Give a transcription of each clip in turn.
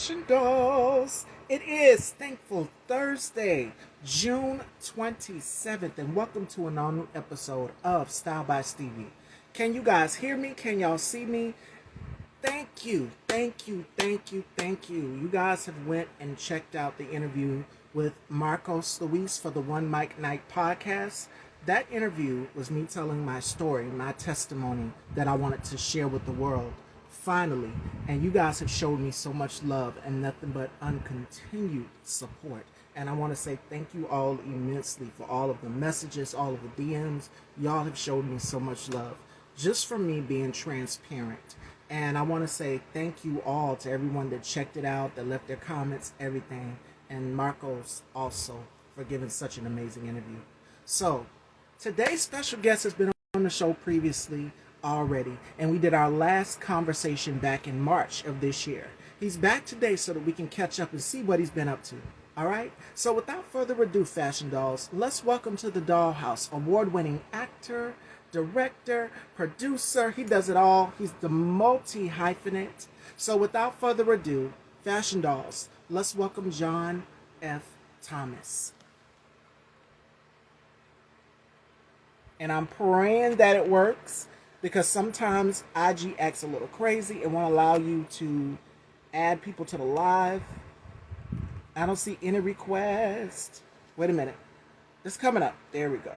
Fashion Dolls. It is Thankful Thursday, June 27th, and welcome to an all new episode of Style by Stevie. Can you guys hear me? Can y'all see me? Thank you, thank you, thank you, thank you. You guys have went and checked out the interview with Marcos Luis for the One Mic Night podcast. That interview was me telling my story, my testimony that I wanted to share with the world. Finally, and you guys have showed me so much love and nothing but uncontinued support. And I want to say thank you all immensely for all of the messages, all of the DMs. Y'all have showed me so much love just from me being transparent. And I want to say thank you all to everyone that checked it out, that left their comments, everything. And Marcos also for giving such an amazing interview. So, today's special guest has been on the show previously already, and we did our last conversation back in March of this year. He's back today so that we can catch up and see what he's been up to. All right? So without further ado, Fashion Dolls, let's welcome to the Dollhouse award-winning actor, director, producer. He does it all. He's the multi-hyphenate. So without further ado, Fashion Dolls, let's welcome John F. Thomas. And I'm praying that it works, because sometimes IG acts a little crazy and won't allow you to add people to the live. I don't see any request. Wait a minute. It's coming up. There we go.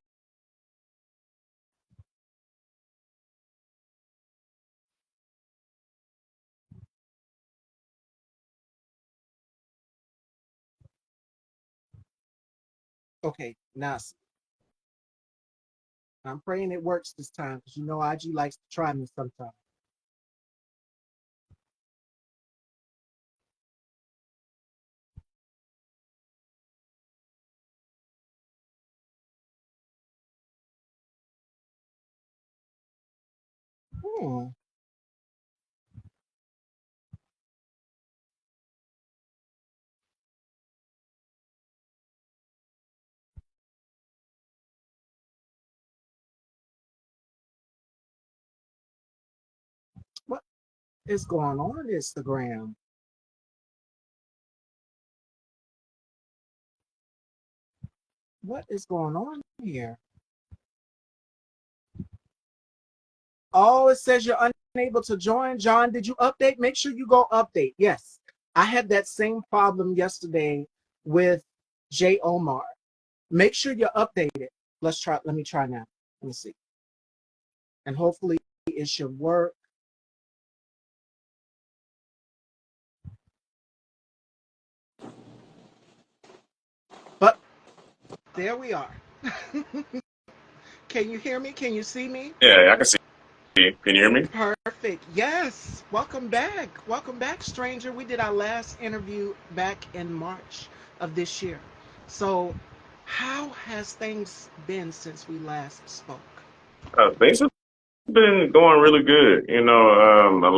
Okay, now I'm praying it works this time, because you know IG likes to try me sometimes. Hmm. What is going on Instagram? What is going on here? Oh, it says you're unable to join. John, did you update? Make sure you go update. Yes. I had that same problem yesterday with J. Omar. Make sure you're updated. Let's try. Let me try now. Let me see. And hopefully it should work. But there we are. Can you hear me? Can you see me? Yeah, I can see you. Can you hear me? Perfect. Yes. Welcome back. Welcome back, stranger. We did our last interview back in March of this year. So, how has things been since we last spoke? Things have been going really good. A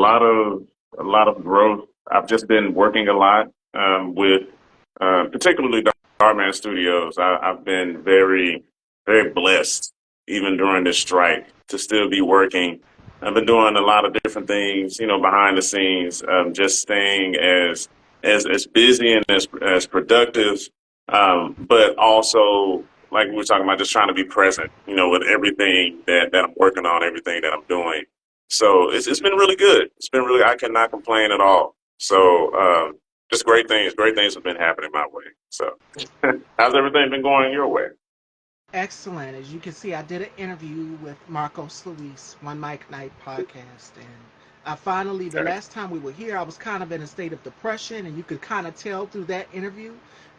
lot of growth. I've just been working a lot with particularly Darman Studios. I've been very, very blessed, even during this strike, to still be working. I've been doing a lot of different things, behind the scenes, just staying as busy and as productive, but also like we were talking about, just trying to be present, with everything that I'm working on, everything that I'm doing. So it's been really good. It's been really, I cannot complain at all. So just great things have been happening my way. So how's everything been going your way? Excellent. As you can see, I did an interview with Marcos Luis, One Mic Night podcast. And I finally, the Okay. last time we were here, I was kind of in a state of depression, and you could kind of tell through that interview.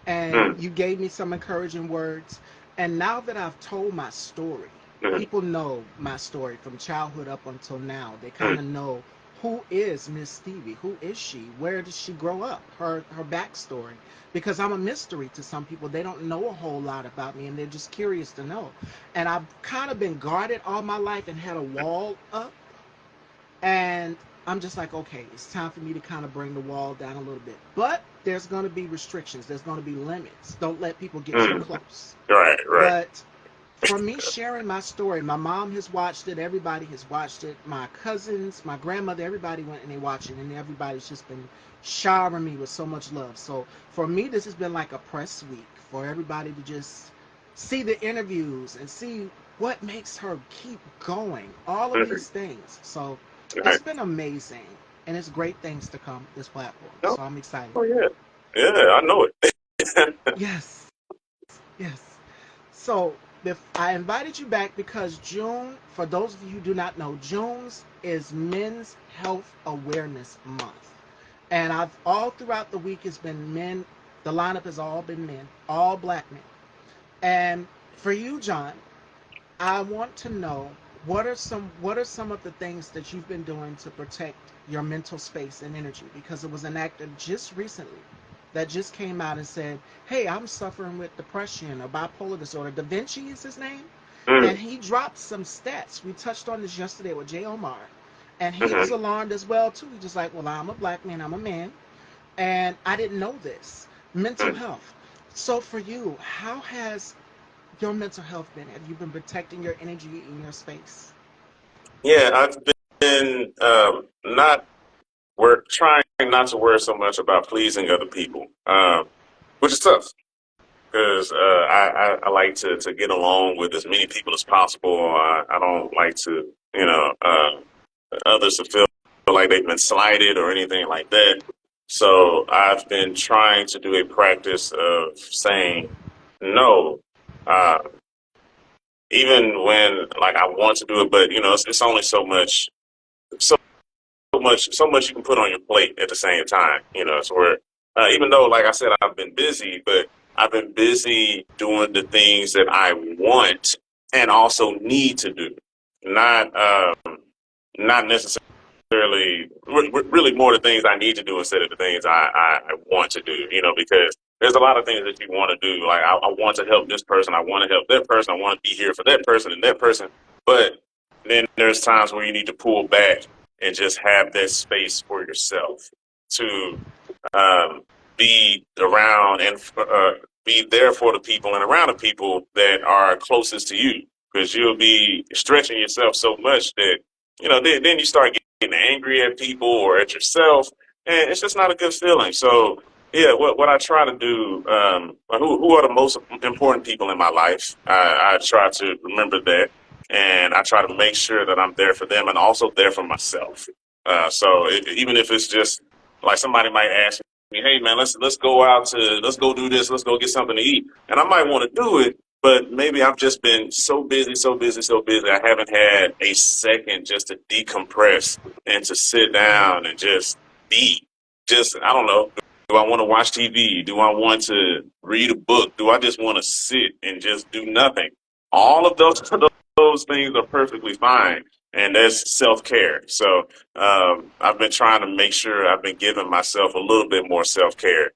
And Mm, you gave me some encouraging words. And now that I've told my story, mm, people know my story from childhood up until now. They kind mm, of know who is Miss Stevie? Who is she? Where did she grow up? Her backstory, because I'm a mystery to some people. They don't know a whole lot about me, and they're just curious to know. And I've kind of been guarded all my life and had a wall up, and I'm just like, okay, it's time for me to kind of bring the wall down a little bit. But there's going to be restrictions. There's going to be limits. Don't let people get too mm. close. Right, right. But for me sharing my story, my mom has watched it, everybody has watched it, my cousins, my grandmother, everybody went and they watched it, and everybody's just been showering me with so much love. So for me, this has been like a press week for everybody to just see the interviews and see what makes her keep going, all of Mhm. these things. So it's Right. been amazing, and it's great things to come this platform. Oh, So I'm excited. oh, yeah. Yeah, I know it. Yes, yes. So I invited you back because June, for those of you who do not know, June's is Men's Health Awareness Month. And I've all throughout the week it's been men. The lineup has all been men, all black men. And for you, John, I want to know what are some of the things that you've been doing to protect your mental space and energy, because it was an actor just recently that just came out and said, "Hey, I'm suffering with depression or bipolar disorder." Da Vinci is his name, and Mm, he dropped some stats. We touched on this yesterday with Jay Omar, and he was mhm. alarmed as well too. He's just like, "Well, I'm a black man, I'm a man, and I didn't know this mental Mm. health." So for you, how has your mental health been? Have you been protecting your energy in your space? Yeah, I've been not trying not to worry so much about pleasing other people, which is tough because I like to get along with as many people as possible. I don't like to, others to feel like they've been slighted or anything like that. So I've been trying to do a practice of saying no, uh, even when like I want to do it, but it's only so so much you can put on your plate at the same time. It's where even though, like I said, I've been busy, but I've been busy doing the things that I want and also need to do, not not necessarily really more the things I need to do instead of the things I want to do. Because there's a lot of things that you want to do. Like I want to help this person, I want to help that person, I want to be here for that person and that person, but then there's times where you need to pull back and just have that space for yourself to um, be around and be there for the people and around the people that are closest to you, because you'll be stretching yourself so much that then you start getting angry at people or at yourself, and it's just not a good feeling. So yeah, what I try to do, who are the most important people in my life, I try to remember that, and I try to make sure that I'm there for them and also there for myself. Even if it's just like somebody might ask me, "Hey man, let's go do this, let's go get something to eat," and I might want to do it, but maybe I've just been so busy, so busy, so busy. I haven't had a second just to decompress and to sit Right. down and just be. Just I don't know. Do I want to watch TV? Do I want to read a book? Do I just want to sit and just do nothing? All of those those things are perfectly fine, and that's self care. So I've been trying to make sure I've been giving myself a little bit more self care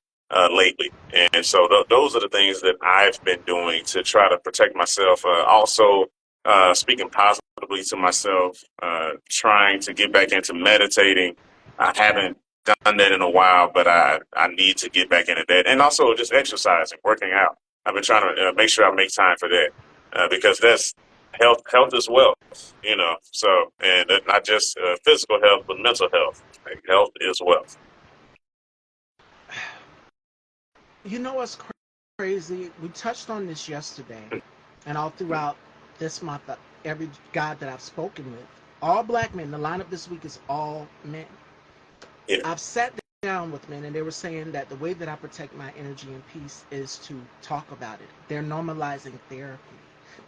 lately, and so those are the things that I've been doing to try to protect myself. Also, speaking positively to myself, trying to get back into meditating. I haven't done that in a while, but I need to get back into that, and also just exercising, working out. I've been trying to make sure I make time for that because that's health is wealth, so and not just physical health but mental health. Like, health is wealth. You know what's crazy? We touched on this yesterday, and all throughout this month, every guy that I've spoken with, all black men. The lineup this week is all men. Yeah. I've sat down with men, and they were saying that the way that I protect my energy and peace is to talk about it. They're normalizing therapy.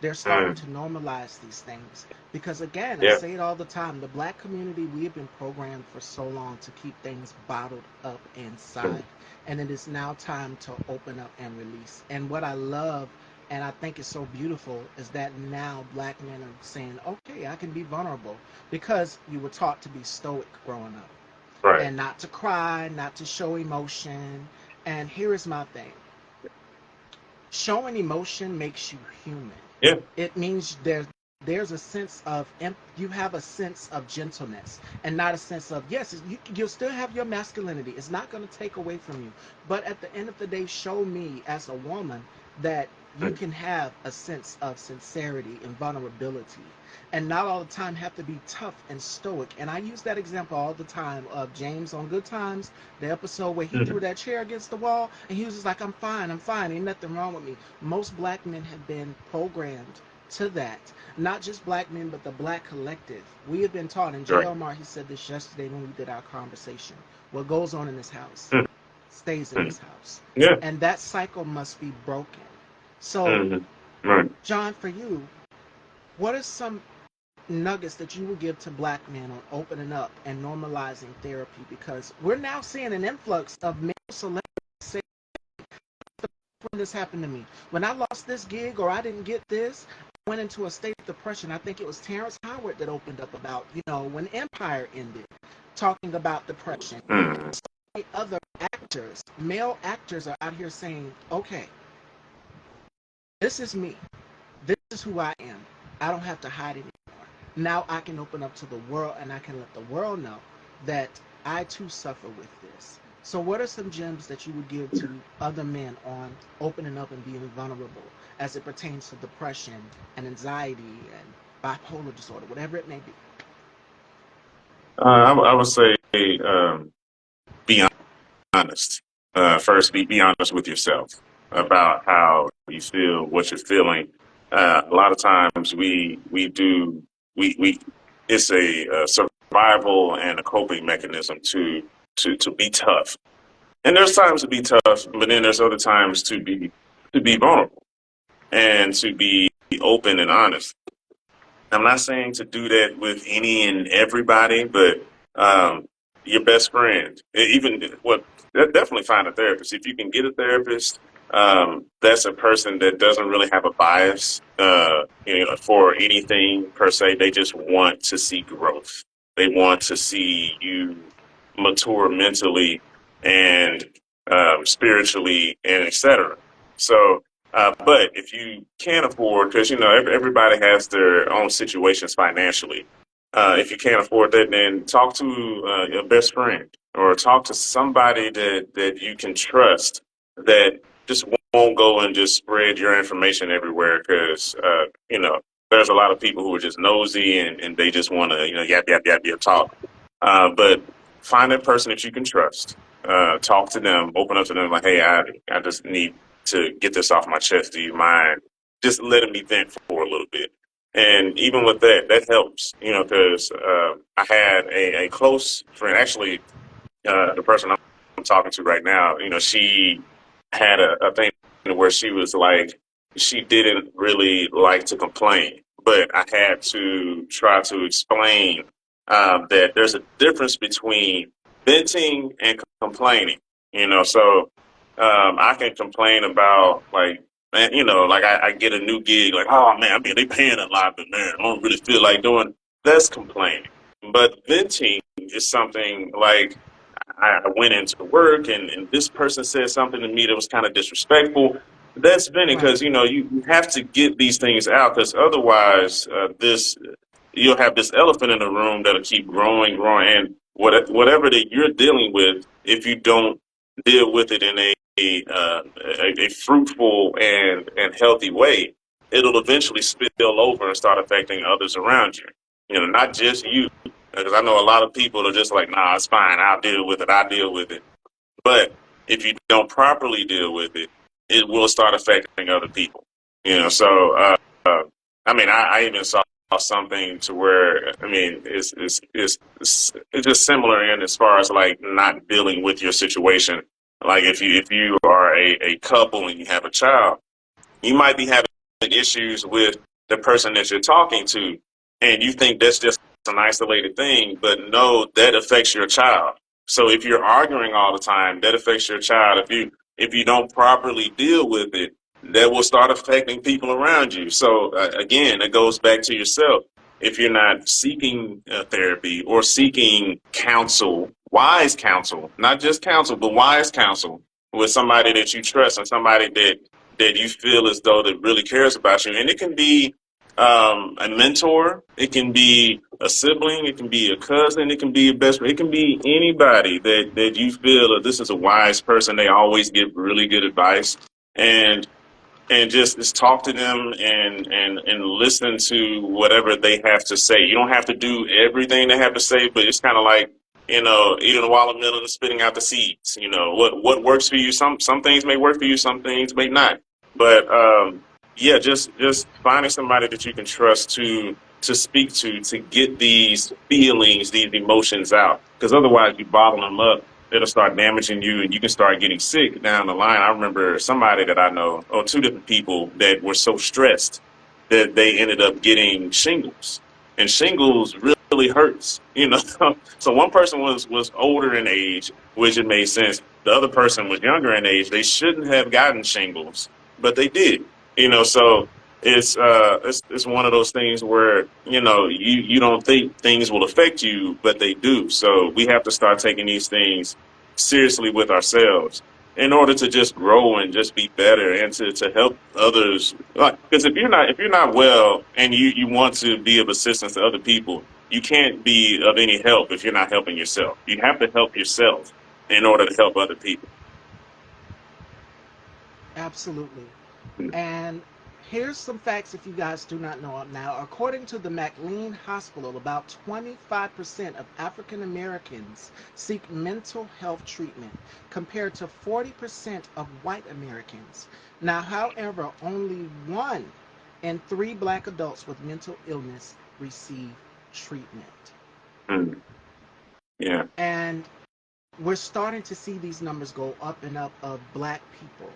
They're starting Mm, to normalize these things because, again, I yeah. say it all the time, the black community, we have been programmed for so long to keep things bottled up Mm, inside, and it is now time to open up and release. And what I love and I think is so beautiful is that now black men are saying, okay, I can be vulnerable, because you were taught to be stoic growing up right. and not to cry, not to show emotion. And here is my thing: showing emotion makes you human. Yeah. It means there's a sense of you have a sense of gentleness and not a sense of, yes, you'll still have your masculinity. It's not going to take away from you, but at the end of the day, show me as a woman that you can have a sense of sincerity and vulnerability and not all the time have to be tough and stoic. And I use that example all the time of James on Good Times, the episode where he threw Mhm. that chair against the wall and he was just like, I'm fine, ain't nothing wrong with me. Most black men have been programmed to that. Not just black men, but the black collective. We have been taught, and J. Right. Omar, he said this yesterday when we did our conversation. What goes on in this house Mhm. stays in this house. Yeah. And that cycle must be broken. So, Hmm. Right. John, for you, what are some nuggets that you would give to black men on opening up and normalizing therapy? Because we're now seeing an influx of male celebrities say, when this happened to me, when I lost this gig or I didn't get this, I went into a state of depression. I think it was Terrence Howard that opened up about, when Empire ended, talking about depression. Mm. So many other actors, male actors, are out here saying, okay, this is me. This is who I am. I don't have to hide anymore. Now I can open up to the world and I can let the world know that I too suffer with this. So, what are some gems that you would give to other men on opening up and being vulnerable as it pertains to depression and anxiety and bipolar disorder, whatever it may be? I would say be honest. First, be honest with yourself about how you feel, what you're feeling. A lot of times we it's a survival and a coping mechanism to be tough. And there's times to be tough, but then there's other times to be vulnerable and to be open and honest. I'm not saying to do that with any and everybody, but um, your best friend, even well, definitely find a therapist. If you can get a therapist, that's a person that doesn't really have a bias, for anything per se. They just want to see growth. They want to see you mature mentally and spiritually, and etc. So but if you can't afford, because everybody has their own situations financially. If you can't afford that, then talk to your best friend or talk to somebody that you can trust that just won't go and just spread your information everywhere. Because there's a lot of people who are just nosy and they just want to yap yap yap yap talk. But find that person that you can trust. Talk to them, open up to them like, hey, I just need to get this off my chest. Do you mind just letting me vent for a little bit? And even with that, that helps, because I had a close friend, actually, the person I'm talking to right now, she had a thing where she was like, she didn't really like to complain, but I had to try to explain that there's a difference between venting and complaining, so I can complain about like, man, like I get a new gig, like, oh man, I mean, they paying a lot, but man, I don't really feel like doing. That's complaining. But venting is something like, I went into work and this person said something to me that was kind of disrespectful. That's venting Right, because you have to get these things out, because otherwise this you'll have this elephant in the room that'll keep growing, growing, and whatever that you're dealing with, if you don't deal with it in a fruitful and healthy way, it'll eventually spill over and start affecting others around you. Not just you, because I know a lot of people are just like, nah, it's fine. I'll deal with it. I'll deal with it. But if you don't properly deal with it, it will start affecting other people. So I mean, I even saw something to where, I mean, it's just similar in as far as like not dealing with your situation. Like if you are a couple and you have a child, you might be having issues with the person that you're talking to, and you think that's just an isolated thing, but no, that affects your child. So if you're arguing all the time, that affects your child. If you don't properly deal with it, that will start affecting people around you. So again, it goes back to yourself. If you're not seeking therapy or seeking counsel, wise counsel, not just counsel, but wise counsel with somebody that you trust and somebody that you feel as though that really cares about you. And it can be a mentor, it can be a sibling, it can be a cousin, it can be a best friend, it can be anybody that you feel that this is a wise person. They always give really good advice. And and just talk to them and listen to whatever they have to say. You don't have to do everything they have to say, but it's kind of like, eating a watermelon and spitting out the seeds. What works for you. Some things may work for you, some things may not. But yeah, just finding somebody that you can trust to speak to get these feelings, these emotions out. Because otherwise, you bottle them up, it'll start damaging you, and you can start getting sick down the line. I remember somebody that I know, or two different people that were so stressed that they ended up getting shingles, and shingles really hurts. So one person was older in age, which it made sense. The other person was younger in age. They shouldn't have gotten shingles, but they did. So it's one of those things where you don't think things will affect you, but they do. So we have to start taking these things seriously with ourselves in order to just grow and just be better and to help others. Because if you're not well and you want to be of assistance to other people, you can't be of any help if you're not helping yourself. You have to help yourself in order to help other people. Absolutely. And here's some facts if you guys do not know it now. According to the McLean Hospital, about 25% of African Americans seek mental health treatment, compared to 40% of white Americans. Now, however, only 1 in 3 black adults with mental illness receive treatment. Mm, yeah, And we're starting to see these numbers go up and up of black people.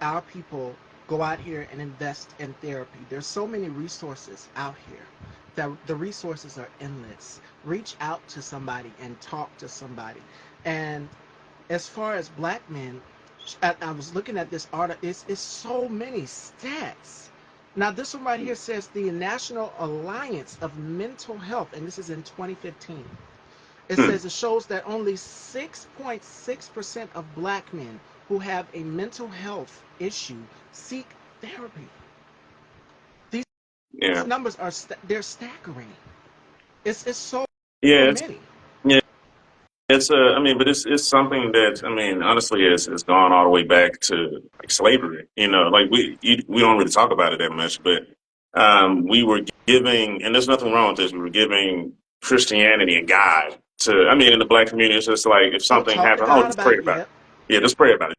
Our people go out here and invest in therapy. There's so many resources out here that the resources are endless. Reach out to somebody and talk to somebody. And as far as black men, I was looking at this article. It's so many stats. Now, this one right here says the National Alliance of Mental Health, and this is in 2015. It mm, says it shows that only 6.6% of black men who have a mental health issue seek therapy. These yeah, numbers are they're staggering. It's so yeah. many. Yeah, I mean, but it's something that, I mean, honestly, it's gone all the way back to like slavery. Like we don't really talk about it that much, but we were giving, and there's nothing wrong with this. We were giving Christianity and God to. I mean, in the black community, it's just like if Oh, something talk to happened, oh, God just pray about it. about it. Yep. Yeah, just pray about it.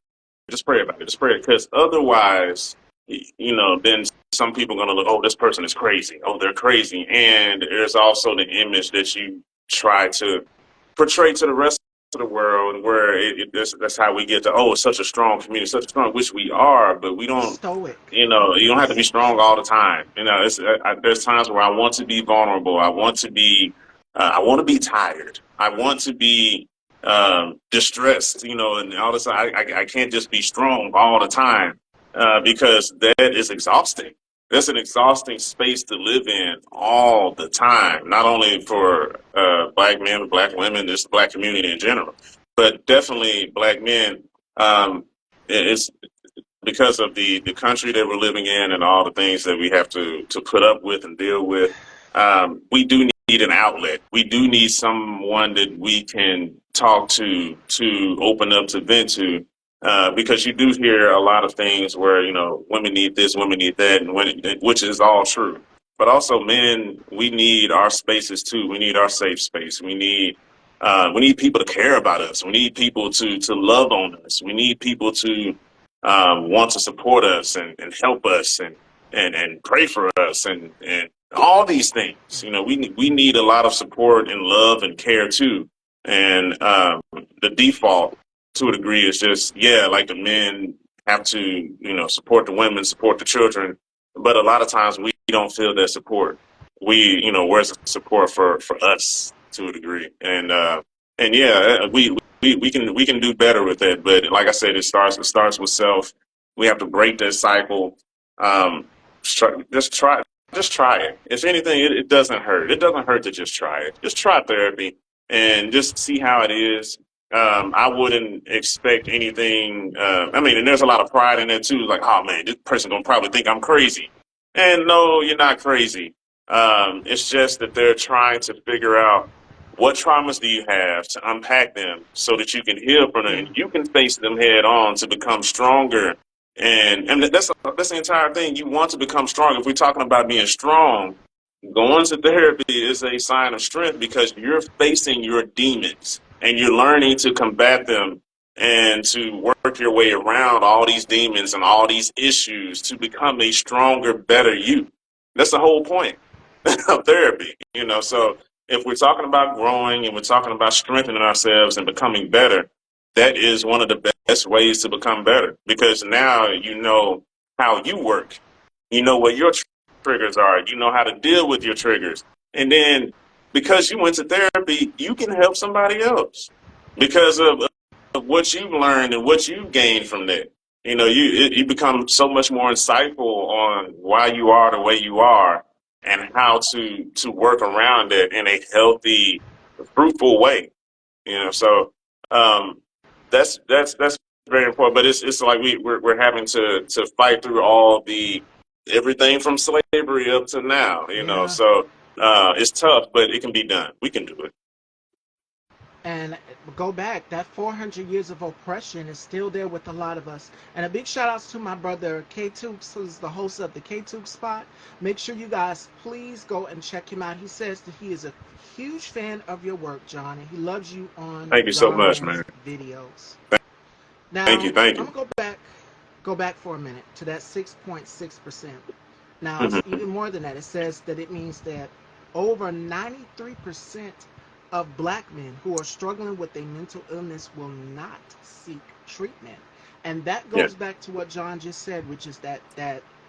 Just pray about it. Just pray, because otherwise, then some people are gonna look, oh, this person is crazy. Oh, they're crazy, and there's also the image that you try to portray to the rest of the world, where that's how we get to, oh, it's such a strong community, such a strong, which we are, but we don't. Stoic. You don't have to be strong all the time. There's times where I want to be vulnerable. I want to be tired. I want to be distressed. And all this. I can't just be strong all the time, because that is exhausting. That's an exhausting space to live in all the time, not only for black men, black women, just the black community in general, but definitely black men. Um, it's because of the country that we're living in and all the things that we have to put up with and deal with. We do need an outlet. We do need someone that we can talk to open up, to vent to, because you do hear a lot of things where women need this, women need that, and which is all true. But also, men, we need our spaces too. We need our safe space. We need people to care about us. We need people to love on us. We need people to want to support us and help us and pray for us and all these things. We need a lot of support and love and care too. And the default to a degree is just, yeah, like the men have to support the women, support the children, but a lot of times we don't feel that support. Where's the support for us to a degree? And yeah, we can do better with it. But like I said, it starts with self. We have to break that cycle. Um, just try it. If anything, it doesn't hurt. It doesn't hurt to just try it. Just try therapy and just see how it is. I wouldn't expect anything. I mean, and there's a lot of pride in it too. Like, oh man, this person gonna probably think I'm crazy. And no, you're not crazy. It's just that they're trying to figure out what traumas do you have, to unpack them so that you can heal from them Yeah. and you can face them head on to become stronger And that's the entire thing. You want to become strong. If we're talking about being strong, going to therapy is a sign of strength because you're facing your demons and you're learning to combat them and to work your way around all these demons and all these issues to become a stronger, better you. That's the whole point of therapy, you know. So if we're talking about growing and we're talking about strengthening ourselves and becoming better, that is one of the best ways to become better because now you know how you work. You know what your triggers are. You know how to deal with your triggers. And then because you went to therapy, you can help somebody else because of what you've learned and what you've gained from that. You know, you become so much more insightful on why you are the way you are and how to work around it in a healthy, fruitful way. You know, so um, that's very important. But it's like we're having to fight through all the everything from slavery up to now. You know, Yeah. so it's tough, but it can be done. We can do it. And go back, that 400 years of oppression is still there with a lot of us. And a big shout outs to my brother K Tukes, who's the host of the K Tukes spot. Make sure you guys please go and check him out. He says that he is a huge fan of your work, John, and he loves you on Thank you so Dhar much, man. Man's videos. Thank Now you, thank I'm you. gonna go back for a minute to that 6.6%. Now it's Hmm. even more than that. It says that it means that over 93% of black men who are struggling with a mental illness will not seek treatment. And that Yeah, goes back to what John just said, which is that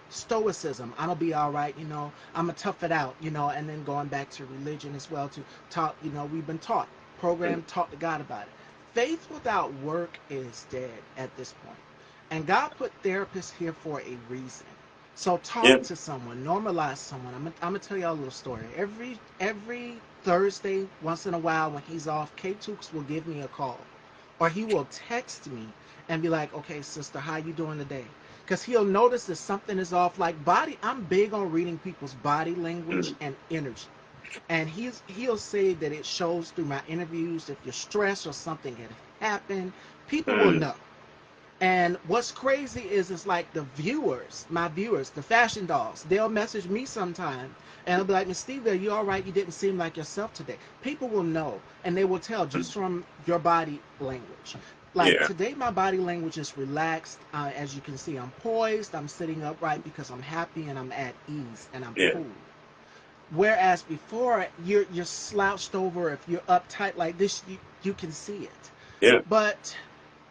stoicism. I'm gonna be all right, I'm gonna tough it out, and then going back to religion as well to talk, we've been taught, programmed, taught to God about it. Faith without work is dead at this point. And God put therapists here for a reason. So yeah. talk to someone, normalize someone. I'm gonna tell y'all a little story. Every Thursday, once in a while, when he's off, K Tukes will give me a call, or he will text me and be like, "Okay, sister, how you doing today?" Because he'll notice that something is off. Like body, I'm big on reading people's body language Mm, and energy, and he'll say that it shows through my interviews. If you're stressed or something had happened, people will mm, know. And what's crazy is it's like the viewers, my viewers, the fashion dolls, they'll message me sometime and they'll be like, "Miss Stevie, are you all right? You didn't seem like yourself today." People will know and they will tell just mm. from your body language. Like Yeah, today, my body language is relaxed. As you can see, I'm poised, I'm sitting upright because I'm happy and I'm at ease and I'm yeah, cool. Whereas before, you're slouched over. If you're uptight like this, you can see it. yeah. But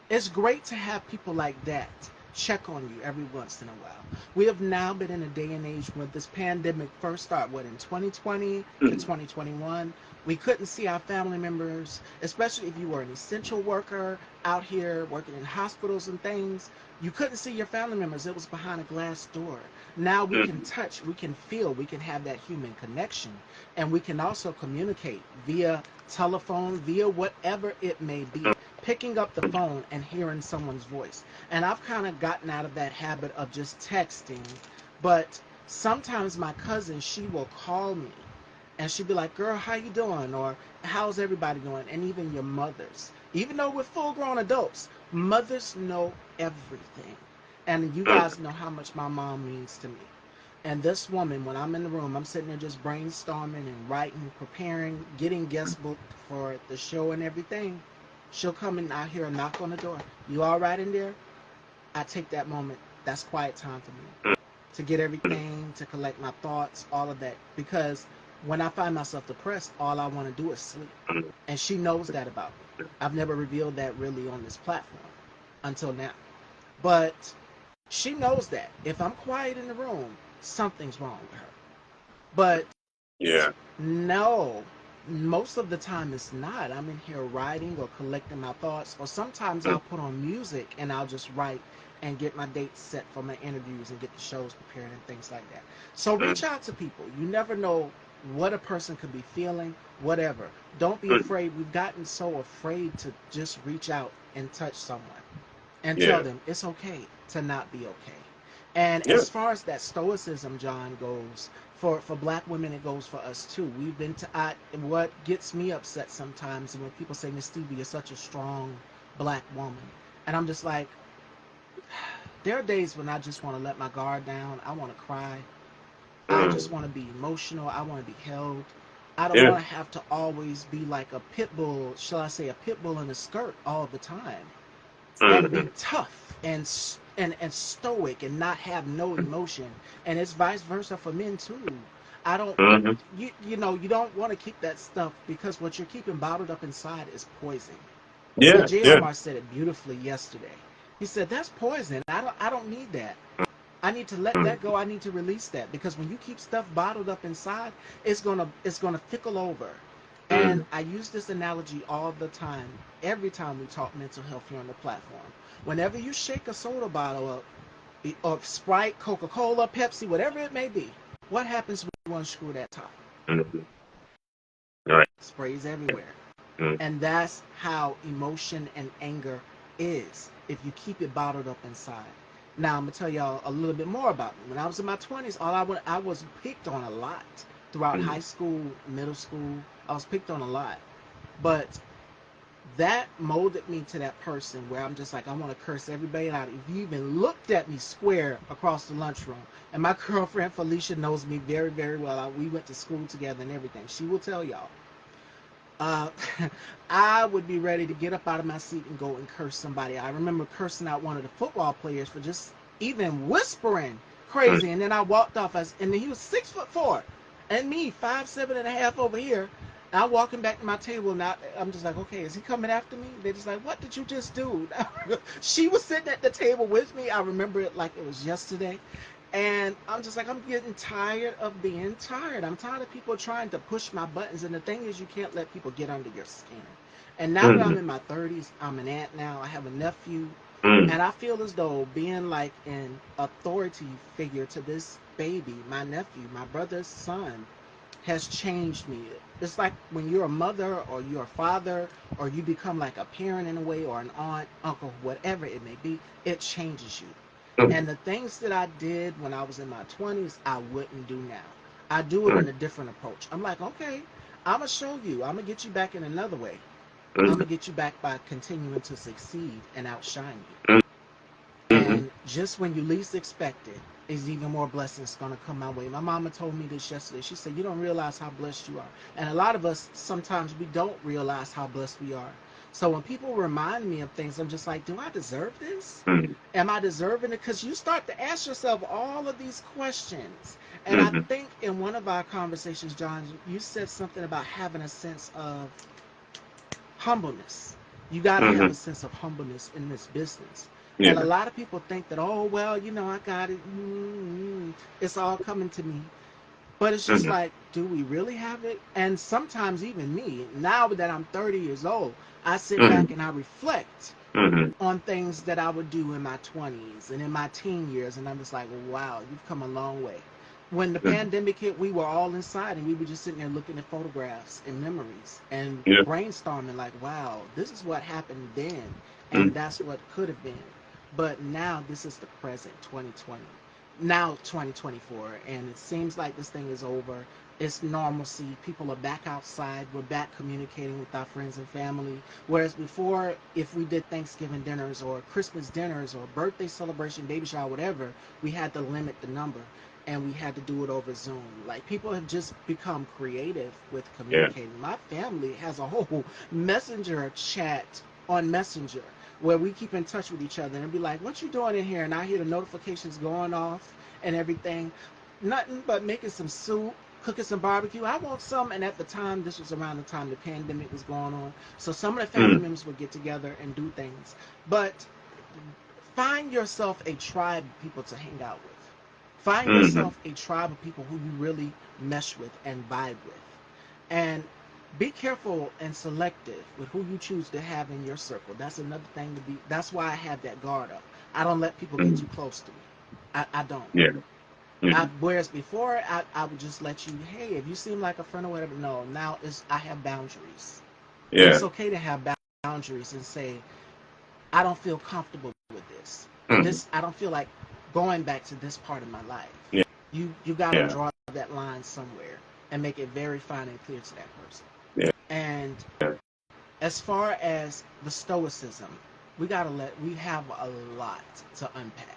it's great to have people like that check on you every once in a while. We have now been in a day and age when this pandemic first started, what, in 2020 to Mm, 2021. We couldn't see our family members, especially if you were an essential worker out here working in hospitals and things. You couldn't see your family members. It was behind a glass door. Now we can mm, touch, we can feel, we can have that human connection. And we can also communicate via telephone, via whatever it may be, picking up the mm, phone and hearing someone's voice. And I've kind of gotten out of that habit of just texting. But sometimes my cousin, she will call me and she'd be like, "Girl, how you doing?" Or "How's everybody doing?" And even your mothers, even though we're full grown adults, mothers know everything. And you mm. guys know how much my mom means to me. And this woman, when I'm in the room, I'm sitting there just brainstorming and writing, preparing, getting guest booked for the show and everything. She'll come and I hear a knock on the door. "You all right in there?" I take that moment. That's quiet time for me to get everything, to collect my thoughts, all of that. Because when I find myself depressed, all I want to do is sleep. And she knows that about me. I've never revealed that really on this platform until now. But she knows that if I'm quiet in the room, something's wrong with her. But Yeah, no, most of the time it's not. I'm in here writing or collecting my thoughts, or sometimes mm, I'll put on music and I'll just write and get my dates set for my interviews and get the shows prepared and things like that. So reach mm, out to people. You never know what a person could be feeling, whatever. Don't be mm. afraid. We've gotten so afraid to just reach out and touch someone and tell Yeah, them it's okay to not be okay. And yeah. as far as that stoicism, John, goes, for black women, it goes for us too. We've been to what gets me upset sometimes when people say, "Miss Stevie, you're such a strong black woman," and I'm just like, There are days when I just want to let my guard down. I want to cry. I just Mm. want to be emotional. I want to be held. I don't Yeah. want to have to always be like a pit bull, shall I say, a pit bull in a skirt all the time, and be Mm-hmm. tough and stoic and not have no emotion. And it's vice versa for men too. I don't Mm-hmm. you don't want to keep that stuff, because what you're keeping bottled up inside is poison. And Yeah. J. Yeah. Omar said it beautifully yesterday. He said that's poison. I don't need that. I need to let that Mm-hmm. go. I need to release that, because when you keep stuff bottled up inside, it's gonna fickle over. And Mm-hmm. I use this analogy all the time, every time we talk mental health here on the platform. Whenever you shake a soda bottle up, or Sprite, Coca-Cola, Pepsi, whatever it may be, what happens when you unscrew that top? Mm-hmm. All right. Sprays everywhere. Mm-hmm. And that's how emotion and anger is if you keep it bottled up inside. Now I'm gonna tell y'all a little bit more about me. When I was in my 20s, I was picked on a lot throughout high school, middle school. I was picked on a lot, but that molded me to that person where I'm just like, I want to curse everybody out. If you even looked at me square across the lunchroom, and my girlfriend Felicia knows me very, very well. We went to school together and everything. She will tell y'all, uh, I would be ready to get up out of my seat and go and curse somebody. I remember cursing out one of the football players for just even whispering crazy, and then I walked off and he was 6'4", and me 5'7.5" over here. I'm walking back to my table, and I'm just like, okay, is he coming after me? They're just like, what did you just do? She was sitting at the table with me. I remember it like it was yesterday. And I'm just like, I'm getting tired of being tired. I'm tired of people trying to push my buttons. And the thing is, you can't let people get under your skin. And now that I'm Mm-hmm. in my 30s, I'm an aunt now. I have a nephew. Mm-hmm. And I feel as though being like an authority figure to this baby, my nephew, my brother's son, has changed me. It's like when you're a mother or you're a father or you become like a parent in a way, or an aunt, uncle, whatever it may be, it changes you. And the things that I did when I was in my 20s, I wouldn't do now. I do it in a different approach. I'm like, okay, I'm going to show you. I'm going to get you back in another way. I'm Mm-hmm. going to get you back by continuing to succeed and outshine you. Mm-hmm. And just when you least expect it, is even more blessings going to come my way. My mama told me this yesterday. She said, you don't realize how blessed you are. And a lot of us, sometimes we don't realize how blessed we are. So when people remind me of things, I'm just like, do I deserve this? Am I deserving it? Because you start to ask yourself all of these questions. And I Mm-hmm. think in one of our conversations, John, you said something about having a sense of humbleness. You got to have Mm-hmm. a sense of humbleness in this business. And a Yeah. lot of people think that, oh, well, I got it. It's all coming to me. But it's just Mm-hmm. like, do we really have it? And sometimes even me, now that I'm 30 years old, I sit back Mm-hmm. and I reflect Mm-hmm. on things that I would do in my 20s and in my teen years. And I'm just like, wow, you've come a long way. When the Mm-hmm. pandemic hit, we were all inside and we were just sitting there looking at photographs and memories and Yeah. brainstorming, like, wow, this is what happened then. And Mm-hmm. that's what could have been. But now this is the present, 2020. Now 2024. And it seems like this thing is over. It's normalcy. People are back outside. We're back communicating with our friends and family. Whereas before, if we did Thanksgiving dinners or Christmas dinners or birthday celebration, baby shower, whatever, we had to limit the number and we had to do it over Zoom. Like, people have just become creative with Yeah. communicating. My family has a whole messenger chat on Messenger where we keep in touch with each other and be like, what you doing in here? And I hear the notifications going off and everything. Nothing but making some soup, cooking some barbecue. I want some. And at the time, this was around the time the pandemic was going on. So some of the family Mm-hmm. members would get together and do things. But find yourself a tribe of people to hang out with. Find Mm-hmm. yourself a tribe of people who you really mesh with and vibe with. And be careful and selective with who you choose to have in your circle. That's another thing to be. That's why I have that guard up. I don't let people get Mm-hmm. too close to me. I don't. Yeah. Mm-hmm. Whereas before, I would just let you, hey, if you seem like a friend or whatever. No, now I have boundaries. And it's Yeah. okay to have boundaries and say, I don't feel comfortable with this. Or Mm-hmm. this, I don't feel like going back to this part of my life. Yeah. You got to Yeah. draw that line somewhere and make it very fine and clear to that person. Yeah. And as far as the stoicism, we have a lot to unpack.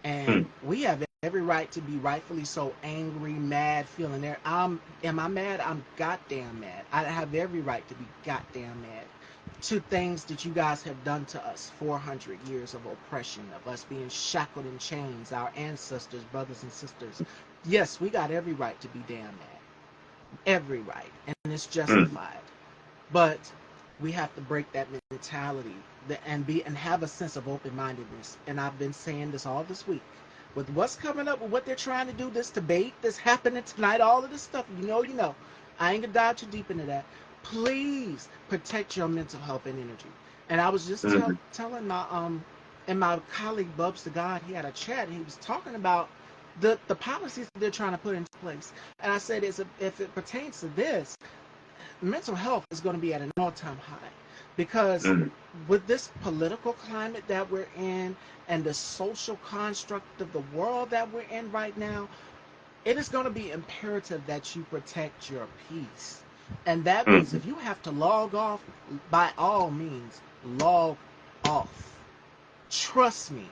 And mm, we have every right to be rightfully so angry, mad, feeling there. Am I mad? I'm goddamn mad. I have every right to be goddamn mad to things that you guys have done to us. 400 years of oppression, of us being shackled in chains, our ancestors, brothers and sisters. Yes, we got every right to be damn mad. Every right. And it's mm, justified. But we have to break that mentality and have a sense of open-mindedness. And I've been saying this all this week with what's coming up, with what they're trying to do, this debate that's happening tonight, all of this stuff. You know. I ain't gonna dive too deep into that. Please protect your mental health and energy. And I was just mm, telling my and my colleague Bubs the God, he had a chat and he was talking about the policies that they're trying to put into place. And I said, if it pertains to this, mental health is going to be at an all-time high because mm, with this political climate that we're in and the social construct of the world that we're in right now, it is going to be imperative that you protect your peace. And that means mm, if you have to log off, by all means, log off. Trust me.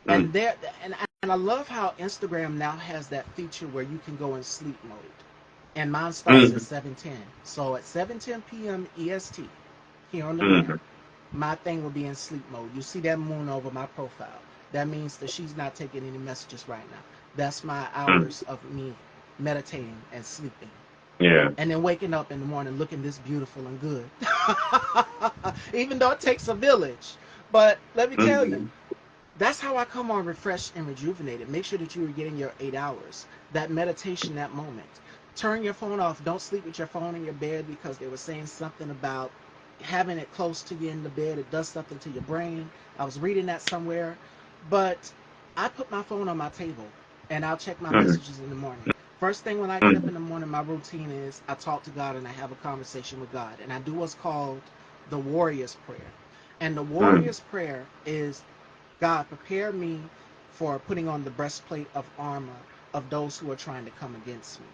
And mm, there and I love how Instagram now has that feature where you can go in sleep mode. And mine starts at mm, 7:10. So at 7:10 p.m. EST here on the gram, mm, my thing will be in sleep mode. You see that moon over my profile. That means that she's not taking any messages right now. That's my mm. hours of me meditating and sleeping. Yeah. And then waking up in the morning looking this beautiful and good. Even though it takes a village. But let me tell you, Mm, that's how I come on refreshed and rejuvenated. Make sure that you are getting your 8 hours. That meditation, that moment. Turn your phone off. Don't sleep with your phone in your bed because they were saying something about having it close to you in the bed. It does something to your brain. I was reading that somewhere. But I put my phone on my table and I'll check my mm, messages in the morning. First thing when I get up mm, in the morning, my routine is I talk to God and I have a conversation with God. And I do what's called the Warrior's Prayer. And the mm, Warrior's Prayer is, God, prepare me for putting on the breastplate of armor of those who are trying to come against me,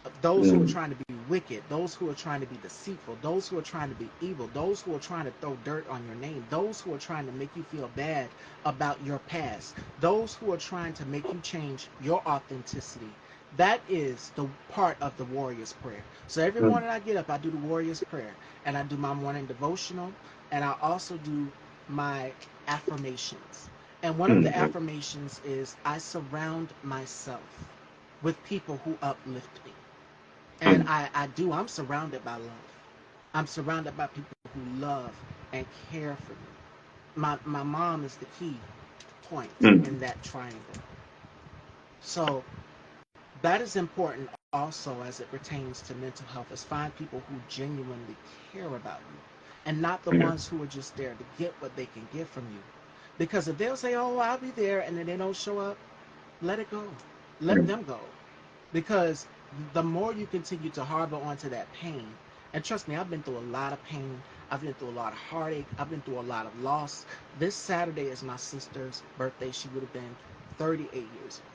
of those who are mm, trying to be wicked, those who are trying to be deceitful, those who are trying to be evil, those who are trying to throw dirt on your name, those who are trying to make you feel bad about your past, those who are trying to make you change your authenticity. That is the part of the warrior's prayer. So every mm, morning I get up, I do the warrior's prayer, and I do my morning devotional, and I also do my affirmations. And one of the mm, affirmations is I surround myself with people who uplift me. And mm, I'm surrounded by love. I'm surrounded by people who love and care for me. My mom is the key point mm. in that triangle. So that is important also as it pertains to mental health, is find people who genuinely care about you and not the Yeah. ones who are just there to get what they can get from you. Because if they'll say, oh, I'll be there, and then they don't show up, let it go. Let Mm, them go. Because the more you continue to harbor onto that pain, and trust me, I've been through a lot of pain. I've been through a lot of heartache. I've been through a lot of loss. This Saturday is my sister's birthday. She would have been 38 years old.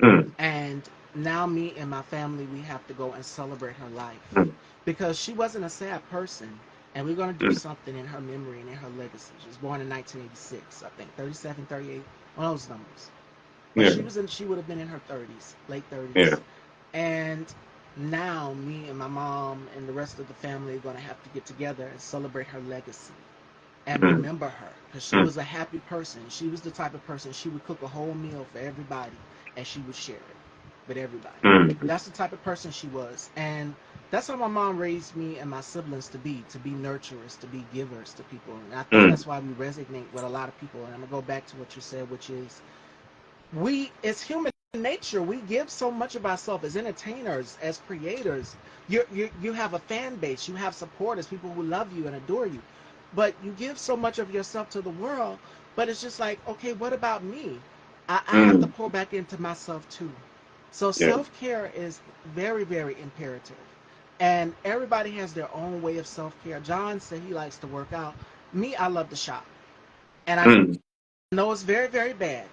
mm, And now me and my family, we have to go and celebrate her life. mm, Because she wasn't a sad person. And we're going to do mm. something in her memory and in her legacy. She was born in 1986, I think, 37, 38, one of those numbers. But Yeah. she would have been in her 30s, late Yeah. 30s. And now me and my mom and the rest of the family are going to have to get together and celebrate her legacy and Mm, remember her, because she mm, was a happy person. She was the type of person, she would cook a whole meal for everybody and she would share it with everybody. mm, That's the type of person she was. And that's how my mom raised me and my siblings to be nurturers, to be givers to people. And I think mm, that's why we resonate with a lot of people. And I'm going to go back to what you said, which is we, it's human nature, we give so much of ourselves as entertainers, as creators. You have a fan base, you have supporters, people who love you and adore you, but you give so much of yourself to the world. But it's just like, okay, what about me? I have to mm. pour back into myself too. So Yeah. self-care is very, very imperative, and everybody has their own way of self-care. John said he likes to work out. Me, I love to shop, and I Mm, know it's very, very bad.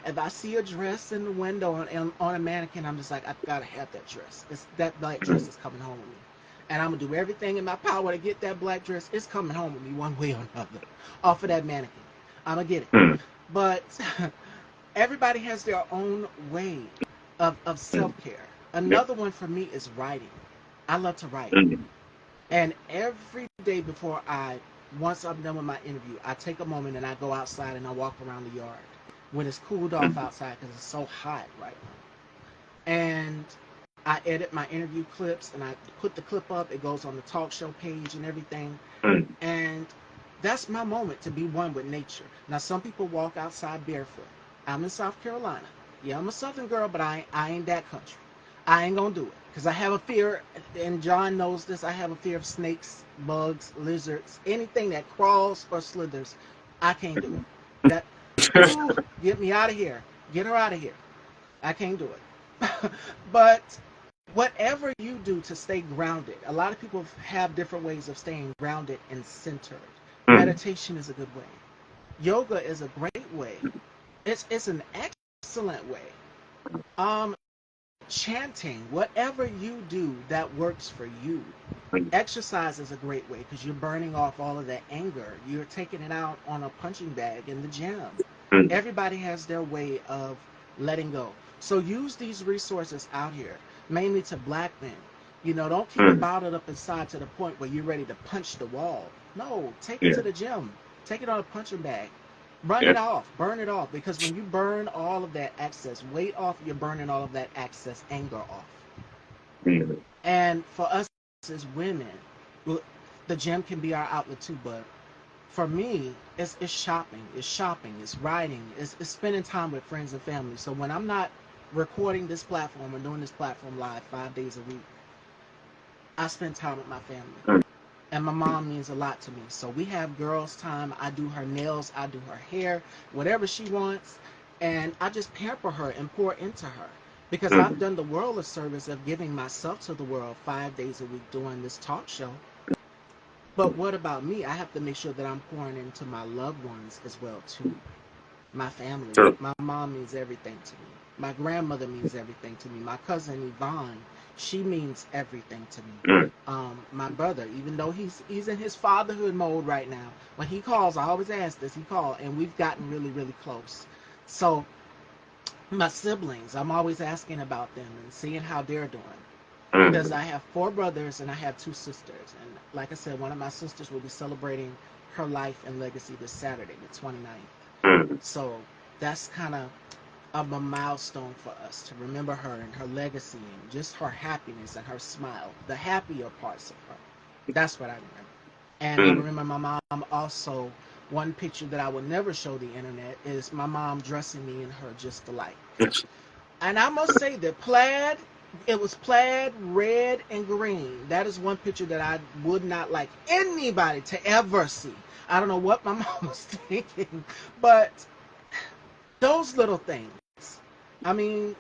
If I see a dress in the window on a mannequin, I'm just like, I've got to have that dress. That black dress mm, is coming home with me. And I'm going to do everything in my power to get that black dress. It's coming home with me one way or another off of that mannequin. I'm going to get it. mm. But everybody has their own way of self care. Yeah. Another one for me is writing. I love to write. Mm-hmm. And every day once I'm done with my interview, I take a moment and I go outside and I walk around the yard when it's cooled off outside because it's so hot right now. And I edit my interview clips and I put the clip up. It goes on the talk show page and everything. And that's my moment to be one with nature. Now, some people walk outside barefoot. I'm in South Carolina. Yeah, I'm a Southern girl, but I ain't that country. I ain't gonna do it because I have a fear, and John knows this. I have a fear of snakes, bugs, lizards, anything that crawls or slithers. I can't do it. That, ooh, get me out of here. Get her out of here. I can't do it. But whatever you do to stay grounded, a lot of people have different ways of staying grounded and centered. Mm-hmm. Meditation is a good way. Yoga is a great way. It's an excellent way. Um, Chanting, whatever you do that works for you. Exercise is a great way because you're burning off all of that anger. You're taking it out on a punching bag in the gym. Everybody has their way of letting go. So use these resources out here, mainly to black men. You know, don't keep it Mm-hmm. bottled up inside to the point where you're ready to punch the wall. No, take it Yeah. to the gym. Take it on a punching bag. Run it Yeah. off. Burn it off. Because when you burn all of that excess weight off, you're burning all of that excess anger off. Mm-hmm. And for us as women, well, the gym can be our outlet too, but for me, it's shopping, it's writing, it's spending time with friends and family. So when I'm not recording this platform or doing this platform live 5 days a week, I spend time with my family. And my mom means a lot to me. So we have girls' time. I do her nails, I do her hair, whatever she wants. And I just pamper her and pour into her. Because I've Mm-hmm. done the world a service of giving myself to the world 5 days a week doing this talk show. But what about me? I have to make sure that I'm pouring into my loved ones as well too. My family. True. My mom means everything to me. My grandmother means everything to me. My cousin Yvonne, she means everything to me. Mm-hmm. My brother, even though he's in his fatherhood mode right now, when he calls, I always ask, does he call? And we've gotten really, really close. So my siblings, I'm always asking about them and seeing how they're doing. Because Mm-hmm. I have four brothers and I have two sisters. And like I said, one of my sisters will be celebrating her life and legacy this Saturday, the 29th. Mm-hmm. So that's kind of a milestone for us to remember her and her legacy and just her happiness and her smile, the happier parts of her. That's what I remember. And I remember my mom also, one picture that I would never show the internet is my mom dressing me in her just alike. And I must say that it was plaid, red, and green. That is one picture that I would not like anybody to ever see. I don't know what my mom was thinking, but those little things. I mean,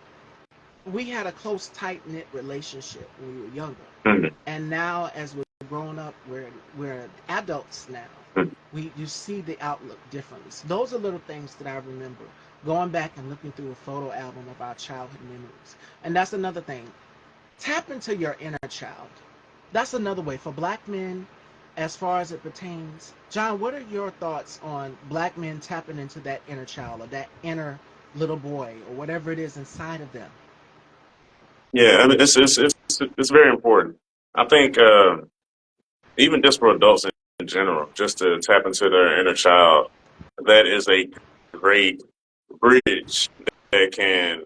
we had a close, tight knit relationship when we were younger, Mm-hmm. and now as we're grown up, we're adults now. You see the outlook differently. So those are little things that I remember going back and looking through a photo album of our childhood memories. And that's another thing. Tap into your inner child. That's another way for black men as far as it pertains. John, what are your thoughts on black men tapping into that inner child or that inner little boy or whatever it is inside of them? Yeah, I mean, it's very important. I think even just for adults in general, just to tap into their inner child, that is a great bridge that can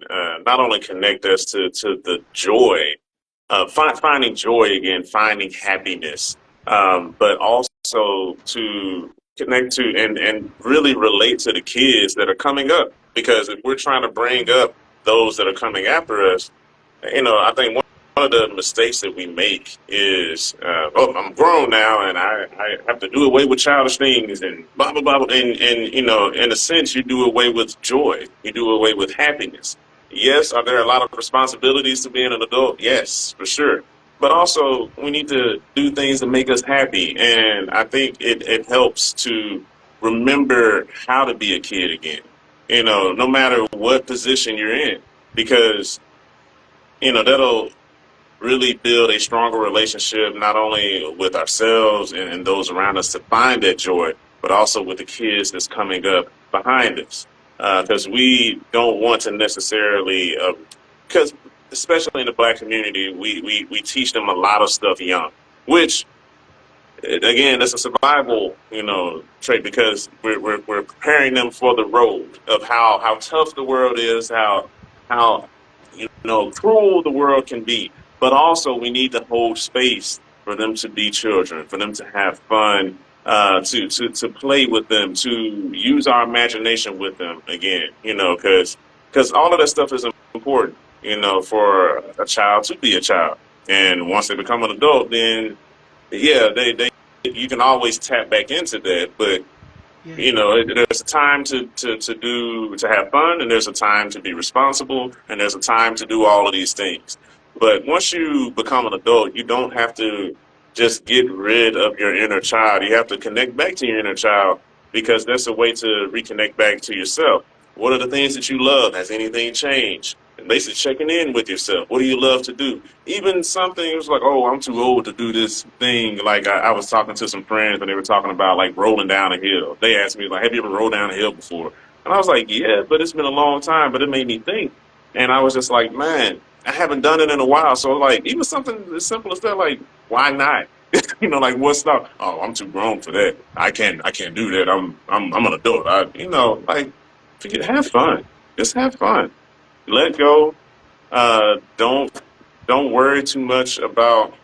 not only connect us to the joy, finding joy again, finding happiness, but also to connect to and really relate to the kids that are coming up. Because if we're trying to bring up those that are coming after us, I think one of the mistakes that we make is, oh, I'm grown now and I have to do away with childish things and blah, blah, blah. And, in a sense, you do away with joy. You do away with happiness. Yes, are there a lot of responsibilities to being an adult? Yes, for sure. But also, we need to do things that make us happy. And I think it helps to remember how to be a kid again, no matter what position you're in. Because that'll really build a stronger relationship, not only with ourselves and those around us to find that joy, but also with the kids that's coming up behind us. Because we don't want to necessarily, because especially in the Black community, we teach them a lot of stuff young, which again, that's a survival, trait because we're preparing them for the road of how tough the world is, how cruel the world can be. But also, we need to hold space for them to be children, for them to have fun, to play with them, to use our imagination with them again. Because all of that stuff is important. For a child to be a child, and once they become an adult, then yeah, they you can always tap back into that, but Yeah. there's a time to have fun, and there's a time to be responsible, and there's a time to do all of these things. But once you become an adult, you don't have to just get rid of your inner child. You have to connect back to your inner child because that's a way to reconnect back to yourself. What are the things that you love? Has anything changed? And basically checking in with yourself. What do you love to do? Even something was like, oh, I'm too old to do this thing. Like I was talking to some friends and they were talking about like rolling down a hill. They asked me like, have you ever rolled down a hill before? And I was like, yeah, but it's been a long time. But it made me think, and I was just like, man, I haven't done it in a while. So like, even something as simple as that, like, why not? Like what's not? Oh, I'm too grown for that. I can't do that. I'm an adult. Like, forget, have fun. Just have fun. Let go. Don't worry too much about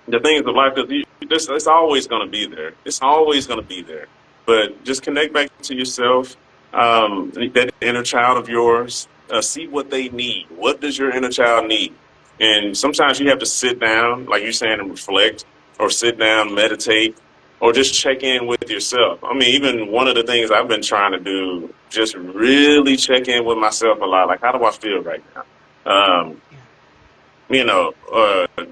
the things of life because it's always going to be there. It's always going to be there. But just connect back to yourself, that inner child of yours. See what they need. What does your inner child need? And sometimes you have to sit down, like you're saying, and reflect, or sit down, meditate, or just check in with yourself. I mean, even one of the things I've been trying to do, just really check in with myself a lot. Like, how do I feel right now? Um, Yeah.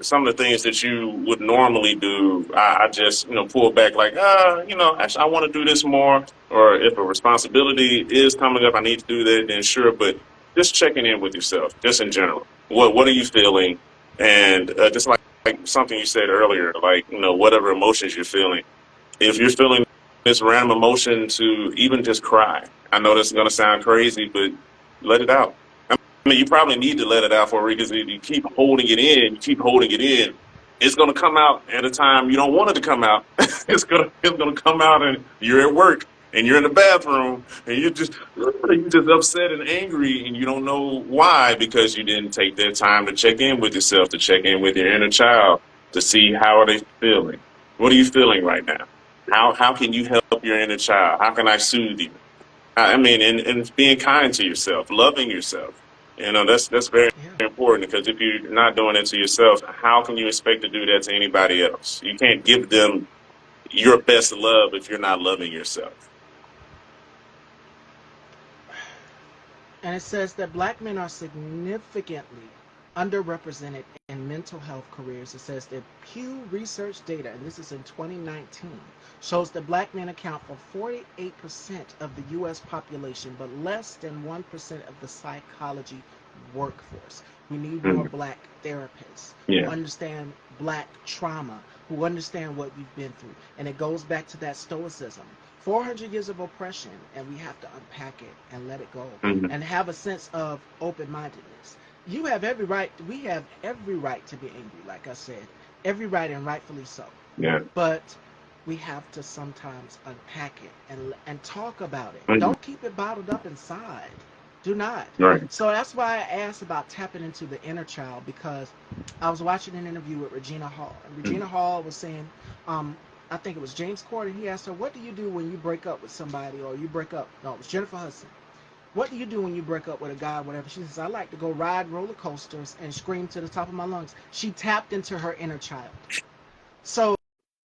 some of the things that you would normally do, I just, pull back like, actually, I want to do this more. Or if a responsibility is coming up, I need to do that, then sure. But just checking in with yourself, just in general. What are you feeling? And just like something you said earlier, like, whatever emotions you're feeling. If you're feeling this random emotion to even just cry, I know this is going to sound crazy, but let it out. I mean, you probably need to let it out for a reason. If you keep holding it in, it's going to come out at a time you don't want it to come out. It's gonna come out, and you're at work, and you're in the bathroom, and you're just upset and angry, and you don't know why because you didn't take that time to check in with yourself, to check in with your inner child, to see how are they feeling. What are you feeling right now? How can you help your inner child? How can I soothe you? I mean, and being kind to yourself, loving yourself. That's very Yeah. important because if you're not doing it to yourself, how can you expect to do that to anybody else? You can't give them your best love if you're not loving yourself. And it says that black men are significantly underrepresented in mental health careers. It says that Pew Research data, and this is in 2019, shows that black men account for 48% of the U.S. population, but less than 1% of the psychology workforce. We need more Mhm. black therapists who Yeah. understand black trauma, who understand what we've been through. And it goes back to that stoicism. 400 years of oppression, and we have to unpack it and let it go Hmm. and have a sense of open-mindedness. You have every right, we have every right to be angry, like I said, every right, and rightfully so. Yeah. But we have to sometimes unpack it and talk about it. Hmm. Don't keep it bottled up inside. Do not. Right. So that's why I asked about tapping into the inner child, because I was watching an interview with Regina Hall, and Mhm. Regina Hall was saying, um, I think it was James Corden. He asked her, "What do you do when you break up with somebody, or you break up?" No, it was Jennifer Hudson. "What do you do when you break up with a guy, whatever?" She says, "I like to go ride roller coasters and scream to the top of my lungs." She tapped into her inner child. So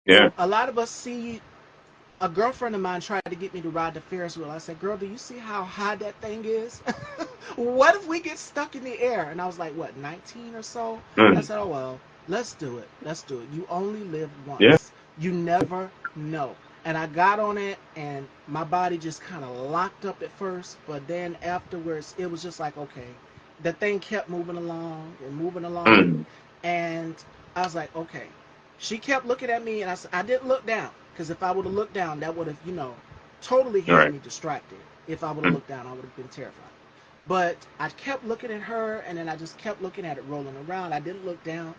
Yeah. a lot of us see, a girlfriend of mine tried to get me to ride the Ferris wheel. I said, "Girl, do you see how high that thing is? What if we get stuck in the air?" And I was like, what, 19 or so? I Mhm. said, "Oh, well, let's do it. Let's do it. You only live Yeah. once. You never know." And I got on it, and my body just kind of locked up at first, but then afterwards, it was just like, okay. The thing kept moving along and moving along, Mhm. and I was like, okay. She kept looking at me, and I didn't look down. Because if I would have looked down, that would have, totally had Right. me distracted. If I would have Mm, looked down, I would have been terrified. But I kept looking at her, and then I just kept looking at it rolling around. I didn't look down.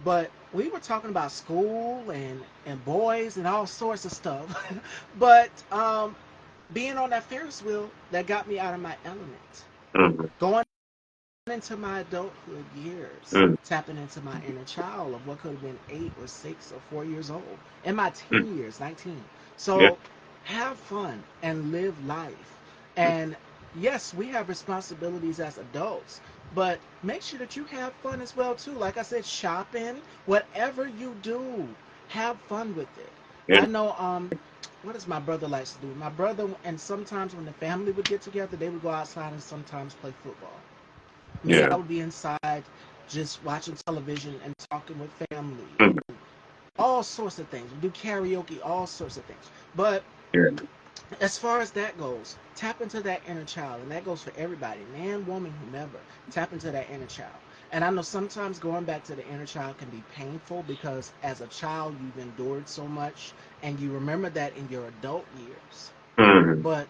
But we were talking about school and boys and all sorts of stuff. But being on that Ferris wheel, that got me out of my element. mm, Going into my adulthood years, mm, tapping into my inner child of what could have been 8 or 6 or 4 years old, in my mm. teen years, 19. Yeah. So have fun and live life. Mm, And yes, we have responsibilities as adults, but make sure that you have fun as well too. Like I said, shopping, whatever you do, have fun with it. yeah. I know what does my brother likes to do? My brother, and sometimes when the family would get together, they would go outside and sometimes play football. Me, Yeah. I would be inside just watching television and talking with family Mm, and all sorts of things. We do karaoke, all sorts of things. But yeah. as far as that goes, tap into that inner child, and that goes for everybody, man, woman, whomever. Tap into that inner child. And I know sometimes going back to the inner child can be painful because as a child you've endured so much, and you remember that in your adult years. Mm, But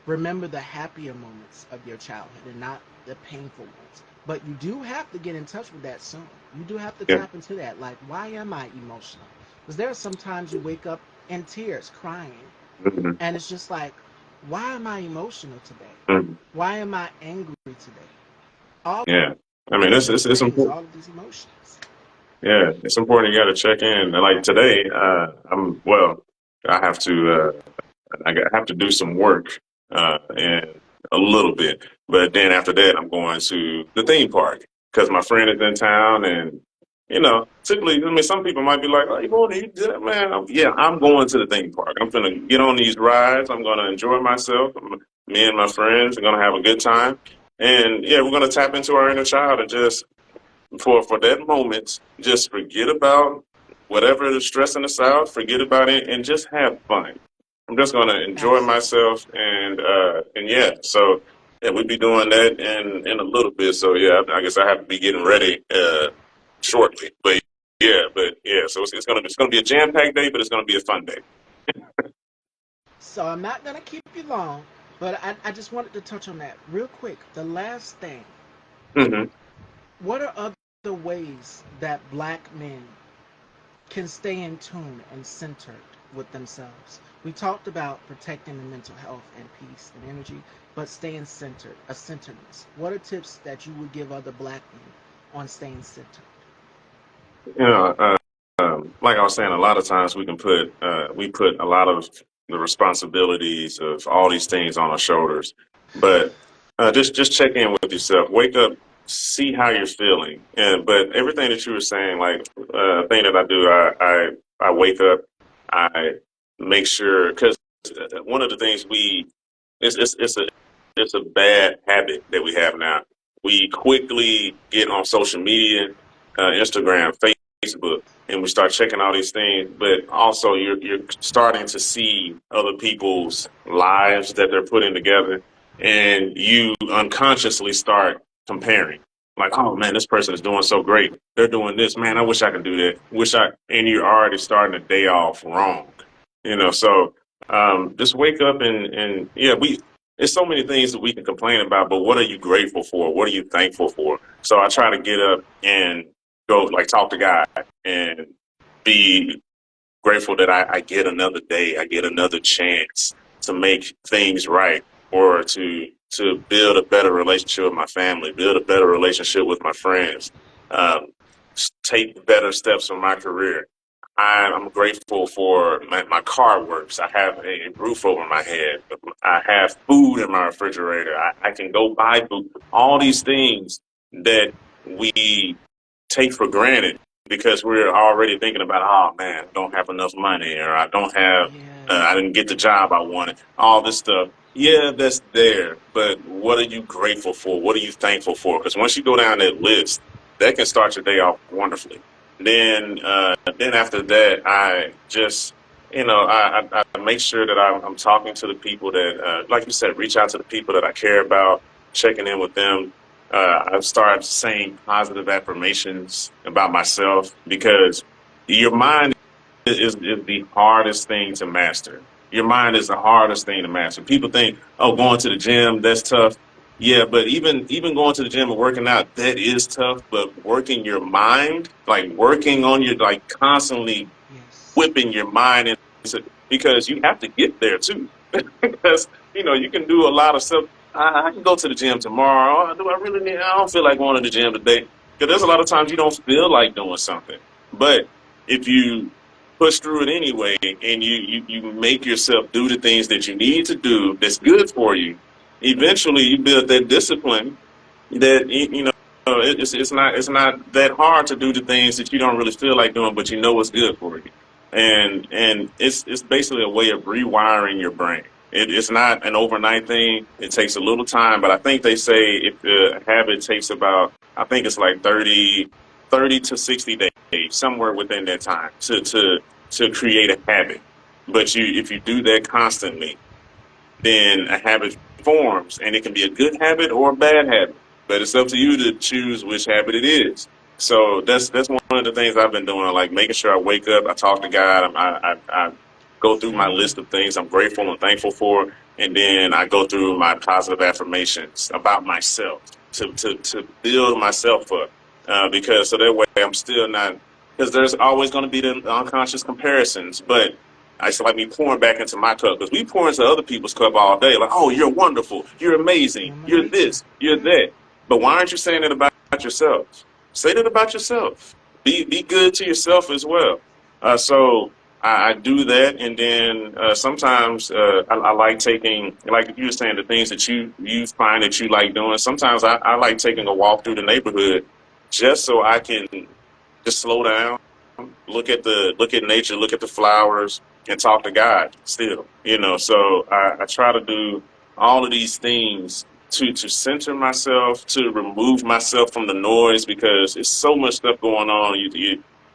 remember the happier moments of your childhood and not the painful ones. But you do have to get in touch with that soon. You do have to yeah. tap into that. Like, why am I emotional? Because there are sometimes you wake up in tears, crying, Mm, and it's just like, why am I emotional today? mm, Why am I angry today? All yeah. I mean, of these it's things, important. all of these emotions. Yeah, it's important. You got to check in. Like today, I have to. I have to do some work and a little bit, but then after that, I'm going to the theme park because my friend is in town, and typically, I mean, some people might be like, "Oh, you going to eat that, man?" Yeah, I'm going to the theme park. I'm gonna get on these rides. I'm gonna enjoy myself. Me and my friends are gonna have a good time, and yeah, we're gonna tap into our inner child and just for that moment, just forget about whatever is stressing us out, forget about it, and just have fun. I'm just gonna enjoy Absolutely. myself, and yeah, so yeah, we'll be doing that in a little bit. So yeah, I guess I have to be getting ready shortly. But yeah, so it's gonna be a jam packed day, but it's gonna be a fun day. So I'm not going to keep you long, but I just wanted to touch on that real quick. The last thing, Hmm. what are other ways that black men can stay in tune and centered with themselves? We talked about protecting the mental health and peace and energy, but staying centered, a centeredness. What are tips that you would give other black men on staying centered? You know, like I was saying, a lot of times we put a lot of the responsibilities of all these things on our shoulders. But just check in with yourself. Wake up, see how you're feeling. And but everything that you were saying, like thing that I do, I wake up, I make sure because one of the things it's a bad habit that we have now. We quickly get on social media, Instagram, Facebook, and we start checking all these things. But also, you're starting to see other people's lives that they're putting together, and you unconsciously start comparing. Like, oh man, this person is doing so great. They're doing this, man. I wish I could do that. And you're already starting the day off wrong. So just wake up and yeah, there's so many things that we can complain about, but what are you grateful for? What are you thankful for? So I try to get up and go like talk to God and be grateful that I get another day, I get another chance to make things right or to build a better relationship with my family, build a better relationship with my friends, um, take better steps in my career. I'm grateful for my car works. I have a roof over my head. I have food in my refrigerator. I can go buy food. All these things that we take for granted because we're already thinking about, oh man, I don't have enough money, or I Yes. didn't get the job I wanted, all this stuff. Yeah, that's there, but what are you grateful for? What are you thankful for? Because once you go down that list, that can start your day off wonderfully. Then after that, I just, I make sure that I'm talking to the people that, like you said, reach out to the people that I care about, checking in with them. I've started saying positive affirmations about myself because your mind is the hardest thing to master. Your mind is the hardest thing to master. People think, oh, going to the gym, that's tough. Yeah, but even going to the gym and working out, that is tough. But working your mind, like working on your, like constantly Yes. whipping your mind into, because you have to get there too. Because you can do a lot of stuff. I can go to the gym tomorrow. Do I really need? I don't feel like going to the gym today. Because there's a lot of times you don't feel like doing something. But if you push through it anyway, and you make yourself do the things that you need to do, that's good for you. Eventually, you build that discipline that it's not that hard to do the things that you don't really feel like doing, but you know it's good for you. And it's basically a way of rewiring your brain. It's not an overnight thing. It takes a little time, but I think they say if the habit takes about, I think it's like 30 to 60 days, somewhere within that time to create a habit. But if you do that constantly, then a habit forms, and it can be a good habit or a bad habit. But it's up to you to choose which habit it is. So that's one of the things I've been doing, like making sure I wake up, I talk to God, I go through my Same. list of things I'm grateful and thankful for, and then I go through my positive affirmations about myself to build myself up, because so that way I'm still not, because there's always going to be the unconscious comparisons, but I used to like me pouring back into my cup, because we pour into other people's cup all day. Like, oh, you're wonderful. You're amazing. You're You're amazing. this. You're Yeah. that. But why aren't you saying it about yourself? Say that about yourself. Be good to yourself as well. So I do that, and then sometimes I like taking, like you were saying, the things that you find that you like doing. Sometimes I like taking a walk through the neighborhood just so I can just slow down, look at nature, look at the flowers, and talk to God still. So I try to do all of these things to center myself, to remove myself from the noise, because there's so much stuff going on.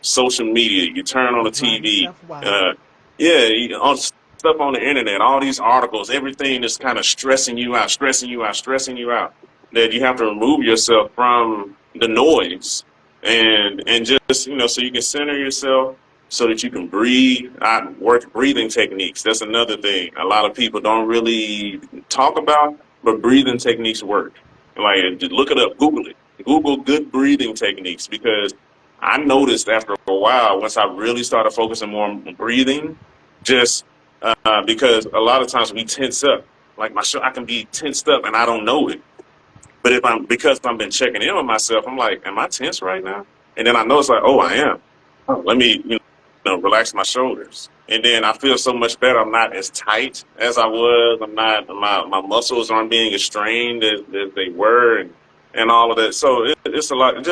Social media, you turn on the Drive TV, yourself wild. uh, yeah, on stuff on the internet, all these articles, everything that's kind of stressing you out, stressing you out, stressing you out. That you have to remove yourself from the noise, and just so you can center yourself, so that you can breathe. I work breathing techniques. That's another thing a lot of people don't really talk about, but breathing techniques work. Like, look it up, Google it, Google good breathing techniques, because I noticed after a while, once I really started focusing more on breathing, just because a lot of times we tense up. Like I can be tensed up and I don't know it. But if I'm because I've been checking in with myself, I'm like, am I tense right now? And then I know it's like, oh, I am. Oh, let me, relax my shoulders. And then I feel so much better. I'm not as tight as I was. I'm not, my muscles aren't being as strained as they were, and all of that. So it's a lot.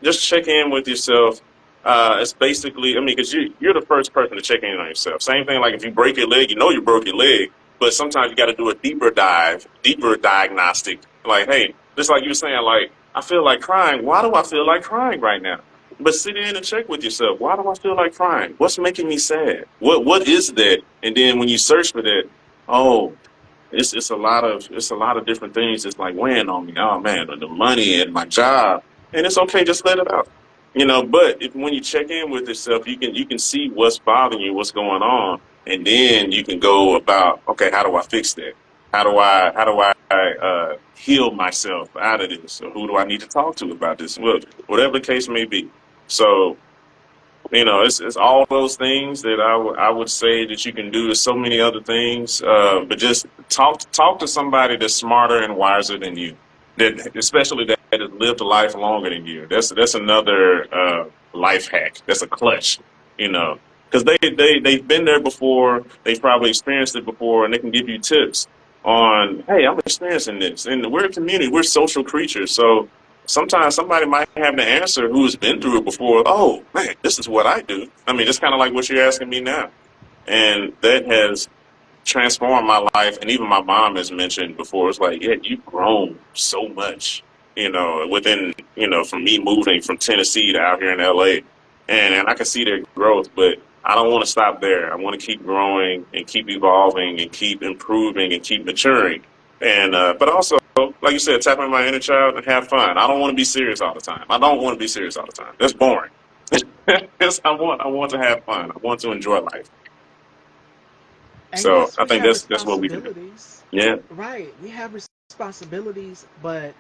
Just check in with yourself. It's basically, I mean, because you're the first person to check in on yourself. Same thing, like if you break your leg, you broke your leg, but sometimes you got to do a deeper diagnostic. Like, hey, just like you were saying, like, I feel like crying. Why do I feel like crying right now? But sit in and check with yourself. Why do I feel like crying? What's making me sad? What is that? And then when you search for that, oh, it's a lot of different things that's like weighing on me. Oh man, the money and my job, and it's okay, just let it out. But if when you check in with yourself, you can see what's bothering you, what's going on, and then you can go about, okay, how do I fix that? How do I heal myself out of this? Or who do I need to talk to about this? Well, whatever the case may be. So it's all those things that I would say that you can do. There's so many other things, but just talk to somebody that's smarter and wiser than you, that especially that has lived a life longer than you. That's another life hack. That's a clutch, because they've been there before. They've probably experienced it before, and they can give you tips on, hey, I'm experiencing this, and we're a community. We're social creatures, so sometimes somebody might have the answer who's been through it before. Oh man, this is what I do. I mean, it's kind of like what you're asking me now, and that has transformed my life. And even my mom has mentioned before. It's like, yeah, you've grown so much, within, from me moving from Tennessee to out here in LA, and I can see their growth, but I don't want to stop there. I want to keep growing and keep evolving and keep improving and keep maturing. And but also, like you said, tap in my inner child and have fun. I don't want to be serious all the time. I don't want to be serious all the time. That's boring. Yes, I want to have fun. I want to enjoy life. And So yes, I we think have that's what we can do. responsibilities. Yeah, Right. We have responsibilities, but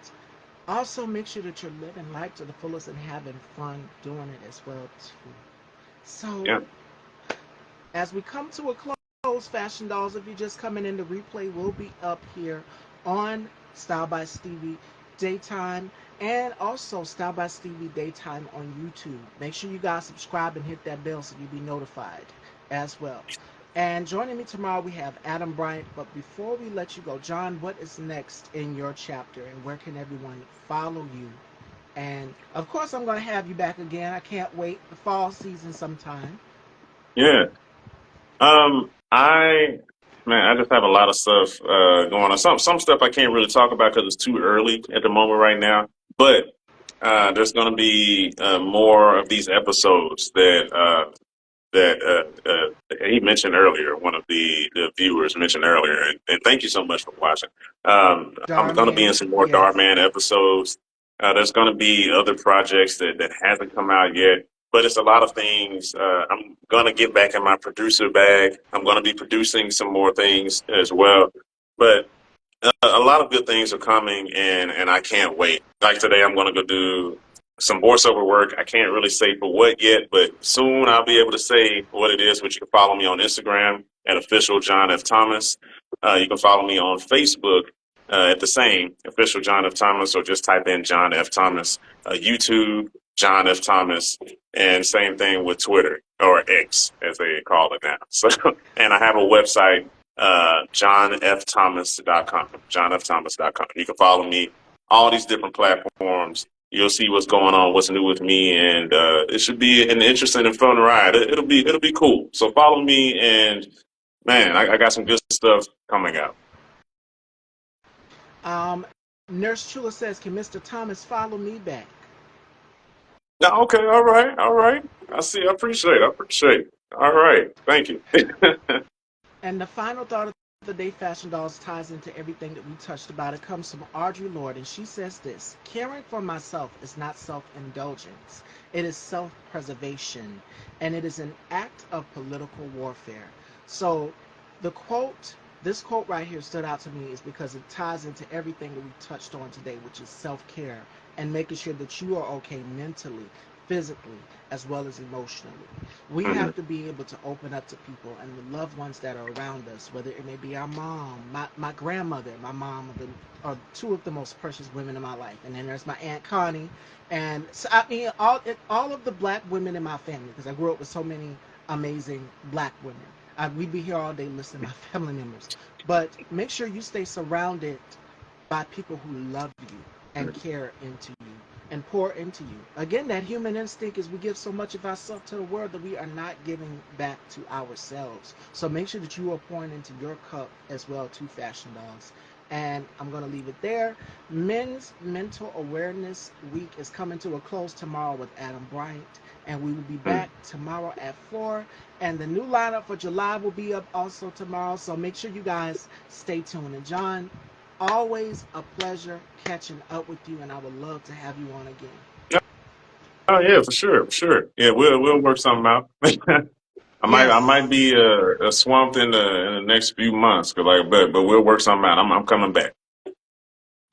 also make sure that you're living life to the fullest and having fun doing it as well too. So yeah, as we come to a close, Fashion Dolls, if you're just coming in, the replay will be up here on Style by Stevie Daytime and also Style by Stevie Daytime on YouTube. Make sure you guys subscribe and hit that bell so you'll be notified as well. And joining me tomorrow, we have Adam Bryant. But before we let you go, John, what is next in your chapter and where can everyone follow you? And of course, I'm going to have you back again. I can't wait. The fall season sometime. yeah. I man, I just have a lot of stuff going on. Some stuff I can't really talk about because it's too early at the moment right now. But there's going to be more of these episodes that he mentioned earlier. One of the viewers mentioned earlier, and thank you so much for watching. I'm going to be in Darman, some more yes. Darman episodes. There's going to be other projects that hasn't come out yet, but it's a lot of things. I'm going to get back in my producer bag. I'm going to be producing some more things as well, but a lot of good things are coming, and I can't wait. Like today, I'm going to go do some voiceover work. I can't really say for what yet, but soon I'll be able to say what it is. Which you can follow me on Instagram at official John F Thomas. You can follow me on Facebook at the same official John F Thomas, or just type in John F Thomas. YouTube John F Thomas, and same thing with Twitter, or X as they call it now. So, and I have a website, johnfthomas.com, johnfthomas.com. You can follow me all these different platforms. You'll see what's going on, what's new with me, and it should be an interesting and fun ride. It'll be cool. So follow me, and man, I got some good stuff coming out. Um, Nurse Chula says, "Can Mr. Thomas follow me back?" Now, okay, all right, all right. I see. I appreciate it. I appreciate it. All right, thank you. And the final thought of the day, Fashion Dolls, ties into everything that we touched about. It comes from Audrey Lorde, and she says this: "Caring for myself is not self-indulgence; it is self-preservation, and it is an act of political warfare." So, the quote, this quote right here, stood out to me, is because it ties into everything that we touched on today, which is self-care and making sure that you are okay mentally, physically, as well as emotionally. We Mhm. have to be able to open up to people and the loved ones that are around us, whether it may be our mom, my grandmother, my mom are two of the most precious women in my life. And then there's my Aunt Connie. And so, I mean, all of the black women in my family, because I grew up with so many amazing black women. We'd be here all day listening to my family members. But make sure you stay surrounded by people who love you and care into you and pour into you. Again, that human instinct is we give so much of ourselves to the world that we are not giving back to ourselves. So make sure that you are pouring into your cup as well to Fashion Dolls. And I'm going to leave it there. Men's Mental Awareness Week is coming to a close tomorrow with Adam Bryant. And we will be back tomorrow at 4. And the new lineup for July will be up also tomorrow. So make sure you guys stay tuned. And John, always a pleasure catching up with you, and I would love to have you on again. Oh yeah, for sure, for sure. Yeah, we'll work something out. I might Yes. be swamped in the next few months, 'cause but we'll work something out. I'm coming back.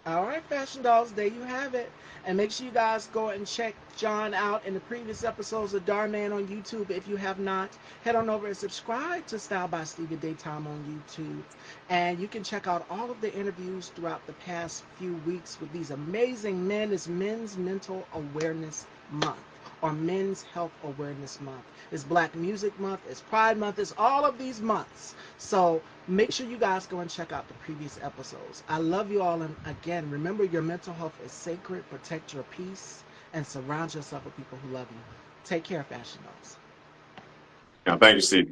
All right, Fashion Dolls, there you have it. And make sure you guys go and check John out in the previous episodes of Darman on YouTube. If you have not, head on over and subscribe to Style by Stevie Daytime on YouTube. And you can check out all of the interviews throughout the past few weeks with these amazing men. It's Men's Mental Awareness Month, or Men's Health Awareness Month. It's Black Music Month, it's Pride Month, it's all of these months. So make sure you guys go and check out the previous episodes. I love you all, and again, remember your mental health is sacred. Protect your peace and surround yourself with people who love you. Take care, Fashion Dolls. Now, thank you, Steve.